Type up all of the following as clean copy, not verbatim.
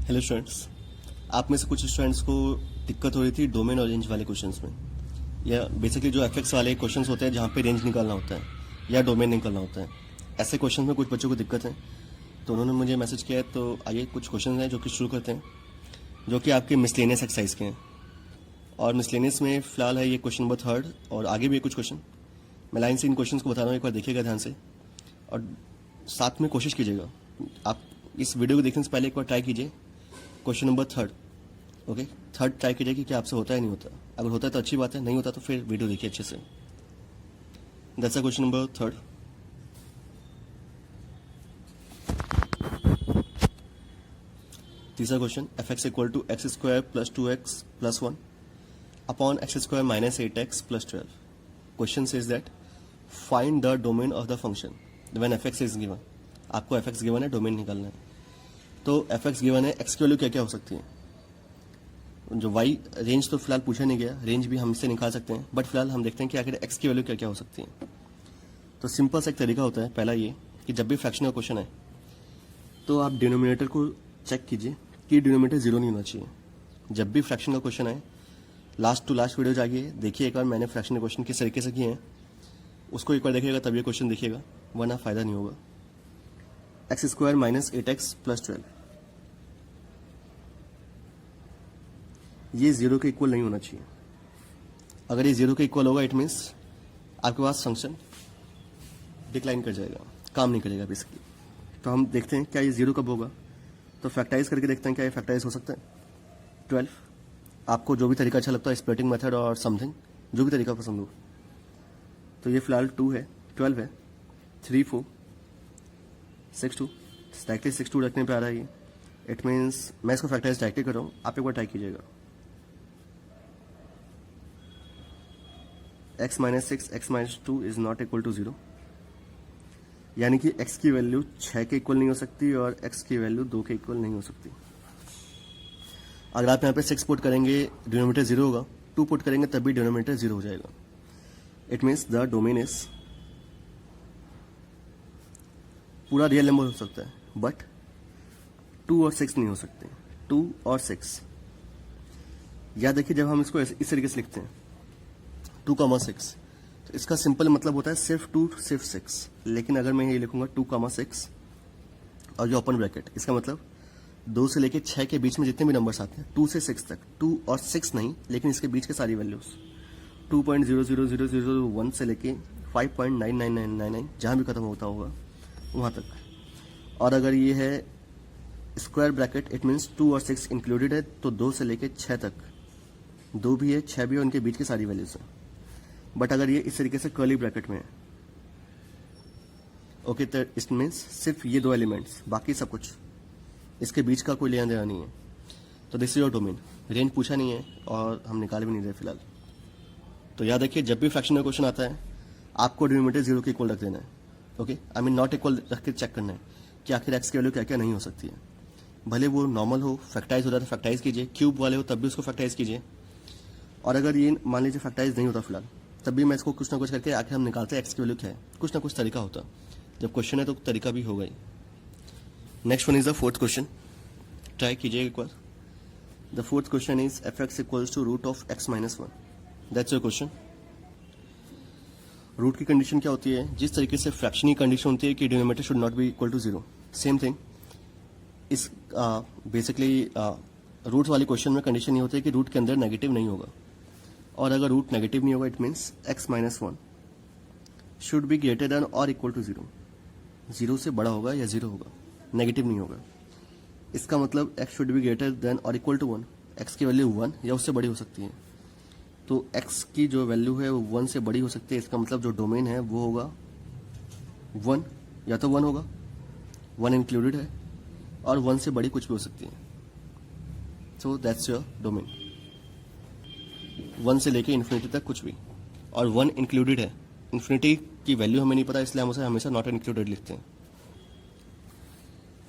Hello students, आप में से कुछ स्टूडेंट्स को दिक्कत हो रही थी डोमेन और रेंज वाले क्वेश्चंस में, या बेसिकली जो एफएक्स वाले क्वेश्चंस होते हैं जहाँ पे रेंज निकालना होता है या डोमेन निकालना होता है। ऐसे क्वेश्चंस में कुछ बच्चों को दिक्कत है, तो उन्होंने मुझे मैसेज किया है। तो आइए कुछ क्वेश्चन हैं जो कि शुरू करते हैं, जो कि आपके मिसलेनियस एक्सरसाइज के हैं। और मिसलेनियस में फिलहाल है ये क्वेश्चन नंबर 3 और आगे भी कुछ क्वेश्चन। मैं लाइन से इन क्वेश्चन को बता रहा हूँ, एक बार देखिएगा ध्यान से और साथ में कोशिश कीजिएगा। आप इस वीडियो को देखने से पहले एक बार ट्राई कीजिए क्वेश्चन नंबर 3। ओके, 3 ट्राई कीजिए कि क्या आपसे होता है नहीं होता। अगर होता है तो अच्छी बात है, नहीं होता तो फिर वीडियो देखिए अच्छे से। That's a question number 3। तीसरा question, f x equal to x square plus 2x plus 1 upon x square minus 8x plus 12। Question says that find the domain of the function when f x is given. आपको f x given है, domain निकालना है। तो f x given है, x की value क्या क्या हो सकती है। जो वाई रेंज तो फिलहाल पूछा नहीं गया, रेंज भी हम इससे निकाल सकते हैं, बट फिलहाल हम देखते हैं कि आखिर एक्स की वैल्यू क्या क्या हो सकती है। तो सिंपल सा एक तरीका होता है, पहला ये कि जब भी फ्रैक्शन का क्वेश्चन है तो आप डिनोमिनेटर को चेक कीजिए कि डिनोमिनेटर जीरो नहीं होना चाहिए। जब भी फ्रैक्शन का क्वेश्चन है, लास्ट टू लास्ट वीडियो जाइए, देखिए एक बार मैंने फ्रैक्शन के क्वेश्चन किस तरीके से किए हैं, उसको एक बार देखिएगा तब ये क्वेश्चन देखिएगा, वरना फायदा नहीं होगा। X square minus 8x plus 12, ये जीरो के इक्वल नहीं होना चाहिए। अगर ये जीरो के इक्वल होगा इट मीन्स आपके पास फंक्शन डिक्लाइन कर जाएगा, काम नहीं करेगा बेसिकली। तो हम देखते हैं क्या ये जीरो कब होगा। तो फैक्टराइज करके देखते हैं क्या ये फैक्टराइज हो सकता है। 12, आपको जो भी तरीका अच्छा लगता है, स्प्लिटिंग मेथड और समथिंग, जो भी तरीका पसंद हो। तो ये फिलहाल 2 है, 12 है, 3 4 6 2, डायरेक्टली 6 2 रखने पे आ रहा है ये। इट मीन्स मैं इसको फैक्टराइज डायरेक्टली कर रहा हूँ, आप एक बार ट्राई कीजिएगा। x minus 6 x minus 2 is not equal to 0, यानी कि x की वैल्यू 6 के इक्वल नहीं हो सकती और x की वैल्यू 2 के इक्वल नहीं हो सकती। अगर आप यहाँ पे 6 पुट करेंगे डिनोमिनेटर 0 होगा, 2 पुट करेंगे तब भी डिनोमिनेटर 0 हो जाएगा। It means the domain is पूरा रियल नंबर हो सकता है, बट 2 और 6 नहीं हो सकते। 2 और 6 याद देखिए, जब हम इसको इस तरीके से लिखते हैं 2,6, तो इसका सिंपल मतलब होता है सिर्फ 2 सिर्फ 6। लेकिन अगर मैं ये लिखूंगा 2,6 और ये ओपन ब्रैकेट, इसका मतलब 2 से लेके 6 के बीच में जितने भी नंबर्स आते हैं 2 से 6 तक, 2 और 6 नहीं, लेकिन इसके बीच के सारी वैल्यूज 2.0000001 से लेके 5.99999 जहां भी खत्म होता होगा वहां तक। और अगर ये है स्क्वायर ब्रैकेट, इट मीन्स 2 और 6 इंक्लूडेड है, तो 2 से लेके 6 तक, 2 भी है 6 भी है, उनके बीच की सारी वैल्यूज है। बट अगर ये इस तरीके से कर्ली ब्रैकेट में है, ओके, तो इट मीन्स सिर्फ ये 2 एलिमेंट्स, बाकी सब कुछ इसके बीच का कोई लेना देना नहीं है। तो this is your domain. Range पूछा नहीं है और हम निकाल भी नहीं रहे फिलहाल। तो याद रखिए, जब भी फ्रैक्शन का क्वेश्चन आता है आपको डिनोमिनेटर 0 के इक्वल रख देना है। Okay, I mean not equal रख के चेक करना है कि आखिर एक्स की वैल्यू क्या क्या नहीं हो सकती है। भले वो नॉर्मल हो, फैक्टराइज होता है तो फैक्टराइज कीजिए, क्यूब वाले हो तब भी उसको फैक्टराइज कीजिए। और अगर ये मान लीजिए फैक्टराइज नहीं होता फिलहाल, तब भी मैं इसको कुछ ना कुछ करके आखिर हम निकालते हैं एक्स की वैल्यू क्या है। कुछ ना कुछ तरीका होता, जब क्वेश्चन है तो तरीका भी होगा ही। Next one is the 4th question, try कीजिए एक बार। The 4th question is F X equals to root of X minus 1। That's your question. Root की कंडीशन क्या होती है, जिस तरीके से फ्रैक्शन की कंडीशन होती है कि denominator should not be equal to 0, same thing इस बेसिकली रूट वाली क्वेश्चन में कंडीशन ये होती है कि रूट के अंदर नेगेटिव नहीं होगा। और अगर रूट नेगेटिव नहीं होगा it means x minus 1 should be greater than और इक्वल टू 0, 0 से बड़ा होगा या 0 होगा, नेगेटिव नहीं होगा। इसका मतलब x should be greater than और इक्वल टू 1, x की वैल्यू 1 या उससे बड़ी हो सकती है। तो x की जो वैल्यू है वो 1 से बड़ी हो सकती है। इसका मतलब जो डोमेन है वो होगा 1, या तो 1 होगा, 1 इंक्लूडेड है, और 1 से बड़ी कुछ भी हो सकती है। सो दैट्स योर डोमेन, 1 से लेके इन्फिनिटी तक कुछ भी, और 1 इंक्लूडेड है। इन्फिनिटी की वैल्यू हमें नहीं पता, इसलिए हम उसे हमेशा नॉट इंक्लूडेड लिखते हैं।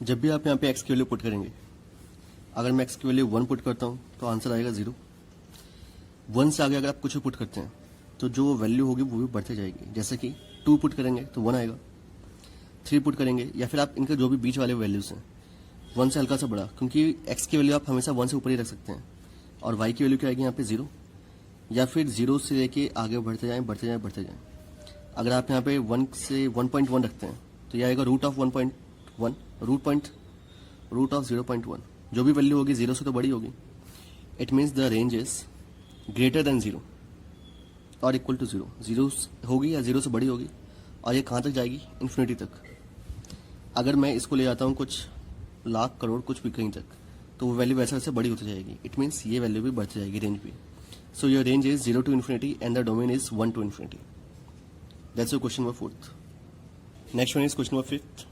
जब भी आप यहाँ पे x की वैल्यू पुट करेंगे, अगर मैं x की वैल्यू 1 पुट करता हूँ तो आंसर आएगा 0। 1 से आगे अगर आप कुछ भी पुट करते हैं तो जो वैल्यू होगी वो भी बढ़ते जाएगी। जैसे कि 2 पुट करेंगे तो 1 आएगा, 3 पुट करेंगे, या फिर आप इनके जो भी बीच वाले वैल्यूज हैं 1 से हल्का सा बड़ा, क्योंकि x की वैल्यू आप हमेशा 1 से ऊपर ही रख सकते हैं, और y की वैल्यू क्या आएगी यहाँ पे 0, या फिर 0 से लेके आगे बढ़ते जाएं बढ़ते जाएं बढ़ते जाएं। अगर आप यहाँ पे 1 से 1.1 रखते हैं तो यह आएगा रूट ऑफ 1.1, रूट ऑफ 0.1, जो भी वैल्यू होगी 0 से तो बड़ी होगी। It means the range is greater than 0 और इक्वल टू 0, 0 होगी या 0 से बड़ी होगी, और ये कहाँ तक जाएगी, इन्फिनिटी तक। अगर मैं इसको ले जाता हूँ कुछ लाख करोड़ कुछ भी कहीं तक, तो वो वैल्यू वैसे वैसे बड़ी होती जाएगी। इट मीन्स ये वैल्यू भी बढ़ती जाएगी रेंज भी। So your range is 0 to infinity and the domain is 1 to infinity. That's your question number 4th. Next one is question number 5th.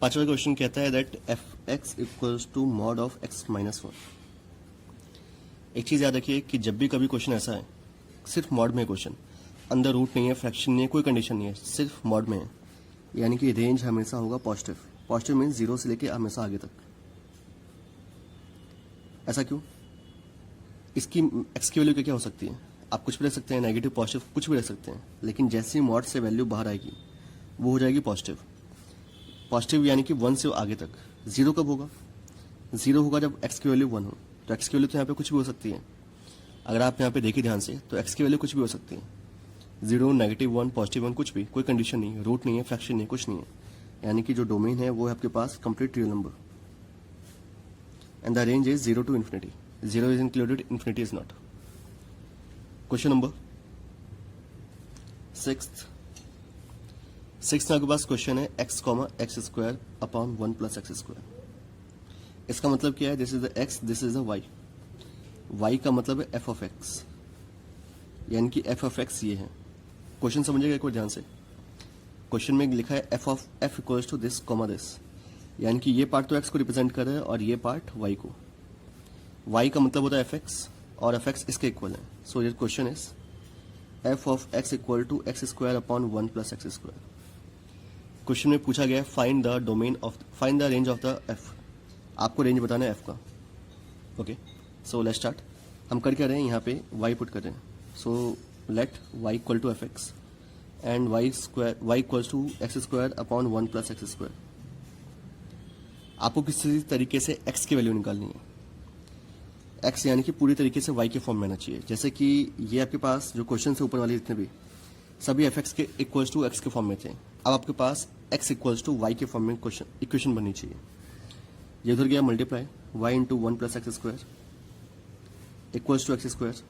पांचवा क्वेश्चन कहता है that fx equals to mod of x minus 1। एक चीज याद रखिए कि जब भी कभी क्वेश्चन ऐसा है, सिर्फ मॉड में क्वेश्चन, अंदर रूट नहीं है, फ्रैक्शन नहीं है, कोई कंडीशन नहीं है, सिर्फ मॉड में है, यानी कि रेंज हमेशा होगा पॉजिटिव। पॉजिटिव मीन्स 0 से लेके हमेशा आगे तक। ऐसा क्यों? इसकी x की वैल्यू क्या हो सकती है? आप कुछ भी रख सकते हैं, नेगेटिव पॉजिटिव कुछ भी रख सकते हैं, लेकिन जैसे ही मॉड से वैल्यू बाहर आएगी वो हो जाएगी पॉजिटिव। पॉजिटिव यानी कि 1 से आगे तक। 0 कब होगा? 0 होगा जब x की वैल्यू 1 हो। तो x की वैल्यू तो यहाँ पे कुछ भी हो सकती है। अगर आप यहाँ पे देखिए ध्यान से तो x की वैल्यू कुछ भी हो सकती है, 0, -1, +1, कुछ भी, कोई कंडीशन नहीं है, रूट नहीं है, फ्रैक्शन नहीं है, कुछ नहीं है। यानी कि जो डोमेन है वो है आपके पास complete real number, and the range is 0 to infinity. 0 is included, infinity is not. Question number 6th में आपके पास क्वेश्चन है x, x² अपॉन 1 + x²। इसका मतलब क्या है? This is the x, this is the y। y का मतलब है f of x, यानी कि f of x ये है। क्वेश्चन समझिएगा एक बार ध्यान से। क्वेश्चन में लिखा है f equals to this, this, यानी कि ये पार्ट तो x को रिप्रेजेंट कर रहा है और ये पार्ट y को। y का मतलब होता है fx और fx इसके इक्वल है। So your question is f of x equal to x² upon 1 + x²। Question में पूछा गया है find the range of the f। आपको रेंज बताना है f का। Okay, so let's start. हम कर क्या रहे हैं, यहाँ पे y पुट कर रहे हैं। So let y equal to fx and y equals to x² upon 1 + x²। आपको किसी तरीके से x की वैल्यू निकालनी है। x यानी कि पूरी तरीके से y के फॉर्म में आना चाहिए। जैसे कि ये आपके पास जो क्वेश्चन से ऊपर वाले जितने भी सभी fx के इक्वल्स टू x के फॉर्म में थे। अब आपके पास x इक्वल्स टू y के फॉर्म में इक्वेशन बननी चाहिए। ये उधर गया multiply y into 1 + x² equals to x²।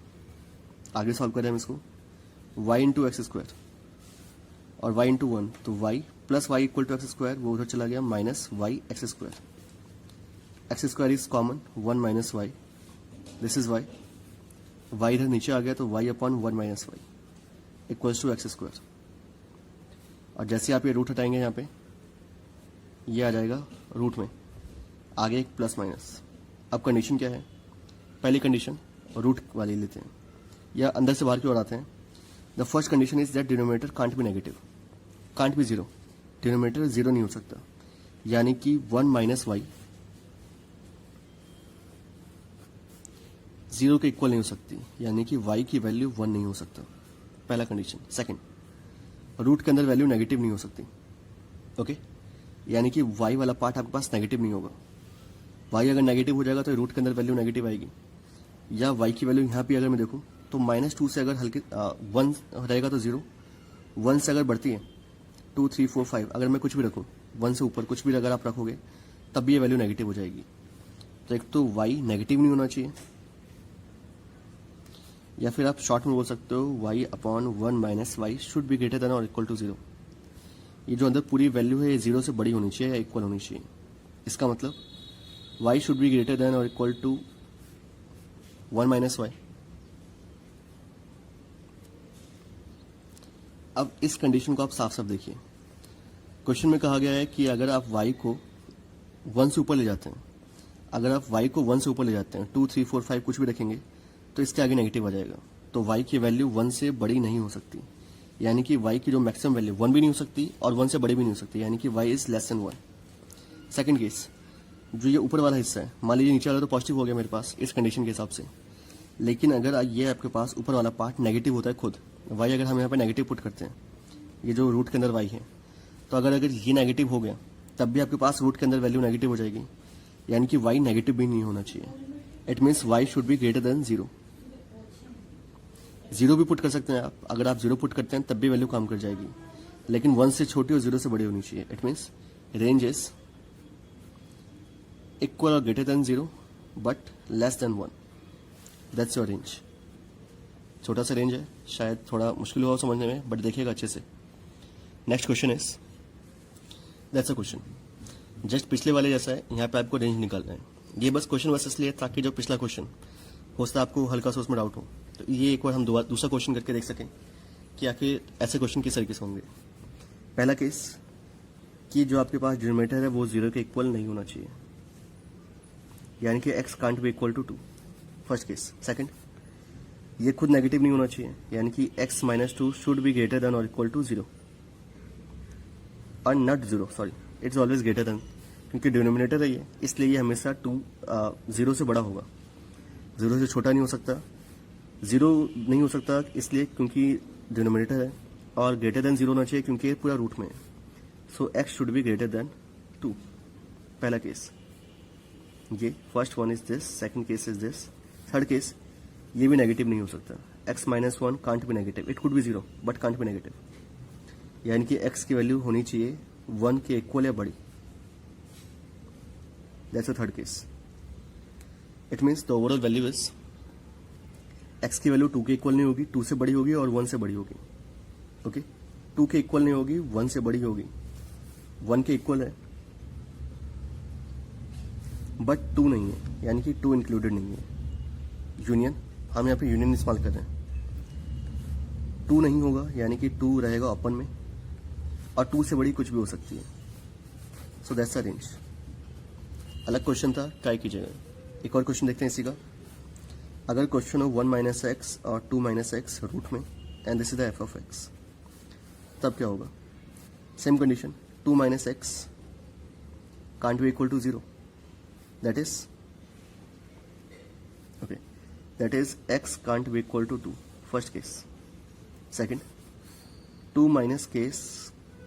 आगे सॉल्व करें हम इसको, y इंटू x² और y इंटू 1, तो y plus y equal to x², वो उधर चला गया minus y x²। x² is common, 1 minus y, this is y। y इधर नीचे आ गया तो y upon 1 minus y equals to x²। और जैसे आप ये रूट हटाएंगे यहाँ पे, ये आ जाएगा रूट में, आगे एक प्लस माइनस। अब कंडीशन क्या है? पहली कंडीशन रूट वाली लेते हैं या अंदर से बाहर की ओर आते हैं। The first condition is that denominator can't be negative, can't be 0। Denominator 0 नहीं हो सकता, यानी कि 1 माइनस y 0 के इक्वल नहीं हो सकती, यानी कि y की वैल्यू 1 नहीं हो सकता। पहला कंडीशन। सेकंड, रूट के अंदर वैल्यू नेगेटिव नहीं हो सकती। ओके, यानी कि y वाला पार्ट आपके पास नेगेटिव नहीं होगा। y अगर नेगेटिव हो जाएगा तो रूट के अंदर वैल्यू नेगेटिव आएगी। या y की वैल्यू यहाँ पे अगर मैं देखूँ तो -2 से अगर हल्के 1 रहेगा तो 0, 1 से अगर बढ़ती है 2, 3, 4, 5, अगर मैं कुछ भी रखूँ 1 से ऊपर कुछ भी अगर आप रखोगे तब भी ये वैल्यू नेगेटिव हो जाएगी। तो एक तो y नेगेटिव नहीं होना चाहिए, या फिर आप शॉर्ट में बोल सकते हो y upon 1 minus y should be greater than और इक्वल टू 0। ये जो अंदर पूरी वैल्यू है ये 0 से बड़ी होनी चाहिए या इक्वल होनी चाहिए। इसका मतलब y should be greater than और इक्वल टू 1 माइनस y। अब इस कंडीशन को आप साफ साफ देखिए। क्वेश्चन में कहा गया है कि अगर आप y को 1 से ऊपर ले जाते हैं, अगर आप y को 1 से ऊपर ले जाते हैं, 2, 3, 4, 5 कुछ भी रखेंगे तो इसके आगे नेगेटिव आ जाएगा। तो y की वैल्यू 1 से बड़ी नहीं हो सकती, यानी कि y की जो मैक्सिमम वैल्यू 1 भी नहीं हो सकती और 1 से बड़ी भी नहीं हो सकती, यानी कि y is less than 1। Second case, जो ये ऊपर वाला हिस्सा है, मान लीजिए नीचे वाला तो पॉजिटिव हो गया मेरे पास इस कंडीशन के हिसाब से, लेकिन अगर ये आपके पास ऊपर वाला पार्ट नेगेटिव होता है खुद, y अगर हम यहाँ पे नेगेटिव पुट करते हैं, ये जो रूट के अंदर y है, तो अगर ये नेगेटिव हो गया तब भी आपके पास रूट के अंदर वैल्यू नेगेटिव हो जाएगी। यानी कि y नेगेटिव भी नहीं होना चाहिए. It means y should be greater than 0. 0 भी पुट कर सकते हैं आप. अगर आप 0 पुट करते हैं तब भी वैल्यू काम कर जाएगी, लेकिन 1 से छोटी और 0 से बड़ी होनी चाहिए. It means range is equal और greater than 0 but less than 1. That's your range. छोटा सा रेंज है, शायद थोड़ा मुश्किल होगा समझने में, बट देखिएगा अच्छे से. Next question is, that's a question just पिछले वाले जैसा है. यहाँ पे आपको रेंज निकालना है. ये बस क्वेश्चन बस इसलिए ताकि जो पिछला क्वेश्चन हो सकता है आपको हल्का सा उसमें डाउट हो, तो ये एक बार हम दूसरा क्वेश्चन करके देख सकें कि आखिर ऐसे क्वेश्चन किस तरीके से होंगे. पहला केस कि जो आपके पास डिनोमिनेटर है वो 0 के इक्वल नहीं होना चाहिए, यानी कि x can't be equal to 2. First case. Second, ये खुद नेगेटिव नहीं होना चाहिए, यानी कि x minus 2 should be greater than और इक्वल टू 0 और not 0. Sorry, it's always greater than, क्योंकि डिनोमिनेटर है ये, इसलिए ये हमेशा 0 से बड़ा होगा. 0 से छोटा नहीं हो सकता. 0 नहीं हो सकता इसलिए क्योंकि डिनोमिनेटर है, और ग्रेटर देन 0 होना चाहिए क्योंकि ये पूरा रूट में है. सो x should be greater then 2. पहला केस ये. First one is this. Second case is this. Third case, ये भी नेगेटिव नहीं हो सकता. x minus 1 can't be negative. It could be 0 but can't be negative, यानी कि x की वैल्यू होनी चाहिए 1 के इक्वल या बड़ी. That's a third case. It means the overall value is x की वैल्यू 2 के इक्वल नहीं होगी, 2 से बड़ी होगी और 1 से बड़ी होगी. ओके, 2 के इक्वल नहीं होगी, 1 से बड़ी होगी. 1 के इक्वल है बट 2 नहीं है, यानी कि 2 इंक्लूडेड नहीं है. यूनियन, हम यहाँ पे यूनियन इस्तेमाल कर रहे हैं. 2 नहीं होगा, यानी कि 2 रहेगा ओपन में, और 2 से बड़ी कुछ भी हो सकती है. So that's a range. अलग क्वेश्चन था, ट्राई कीजिएगा. एक और क्वेश्चन देखते हैं इसी का. अगर क्वेश्चन हो 1 माइनस एक्स और 2 माइनस एक्स रूट में, and this is the f of x, तब क्या होगा? Same condition, 2 minus x can't be equal to 0. That is okay, that is x can't be equal to 2. First case. Second, 2 minus case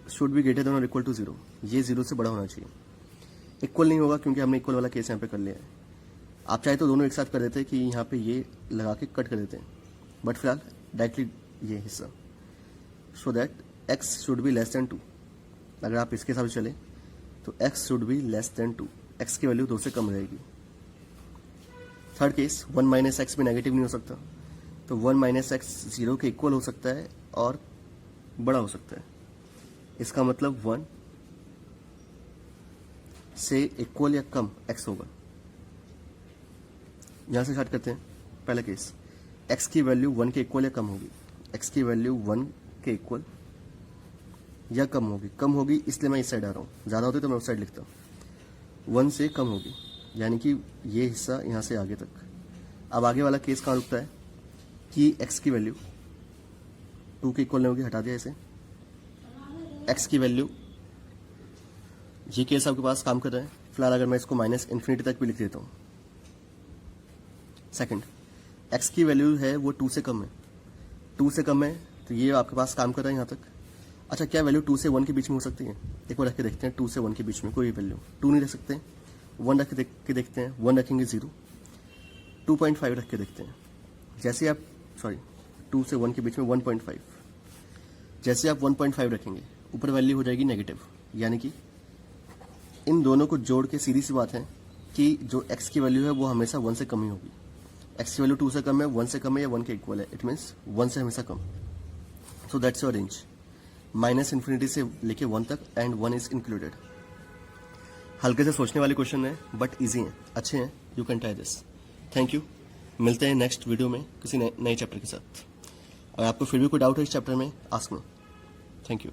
should be greater than और equal to 0. ये 0 से बड़ा होना चाहिए. Equal नहीं होगा क्योंकि हमने इक्वल वाला केस यहाँ पे कर लिया है. आप चाहे तो दोनों एक साथ कर देते हैं कि यहाँ पे ये लगा के कट कर देते हैं, बट फिलहाल डायरेक्टली ये हिस्सा. So that x should be less than 2. अगर आप इसके हिसाब से चले तो x should be less than 2. x की वैल्यू 2 से कम रहेगी. थर्ड केस, 1 माइनस एक्स भी नेगेटिव नहीं हो सकता, तो 1 माइनस एक्स 0 के इक्वल हो सकता है और बड़ा हो सकता है. इसका मतलब 1 से इक्वल या कम x होगा. यहां से स्टार्ट करते हैं. पहला केस, x की वैल्यू 1 के इक्वल या कम होगी. x की वैल्यू 1 के इक्वल या कम होगी. कम होगी इसलिए मैं इस साइड आ रहा हूँ, ज़्यादा होती तो मैं उस साइड लिखता हूँ. 1 से कम होगी, यानी कि ये हिस्सा यहाँ से आगे तक. अब आगे वाला केस कहाँ रुकता है कि x की वैल्यू 2 के इक्वल नहीं होगी. हटा दिया इसे. x की वैल्यू, ये केस आपके पास काम कर रहा है. फिलहाल अगर मैं इसको माइनस इन्फिनिटी तक भी लिख देता हूँ. सेकंड, x की वैल्यू है वो 2 से कम है. 2 से कम है तो ये आपके पास काम कर रहा है यहाँ तक. अच्छा, क्या वैल्यू 2 से 1 के बीच में हो सकती है? एक बार रख के देखते हैं. 2 से 1 के बीच में कोई वैल्यू 2 नहीं रख सकते. 1 रख के देखते हैं. 1 रखेंगे 0. 2.5 रख के देखते हैं. जैसे आप 2 से 1 के बीच में 1.5. जैसे आप 1.5 रखेंगे ऊपर वैल्यू हो जाएगी नेगेटिव, यानी कि इन दोनों को जोड़ के सीधी सी बात है कि जो x की वैल्यू है वो हमेशा 1 से कम ही होगी. x की वैल्यू 2 से कम है, 1 से कम है या 1 के इक्वल है. इट मीन्स 1 से हमेशा कम. So that's your range. Minus infinity से लेके 1 तक एंड 1 इज इंक्लूडेड. हल्के से सोचने वाले क्वेश्चन है बट इजी हैं, अच्छे हैं. You can try this. Thank you. मिलते हैं नेक्स्ट वीडियो में किसी नए चैप्टर के साथ. अगर आपको फिर भी कोई डाउट है इस चैप्टर में, आस्क मी. Thank you.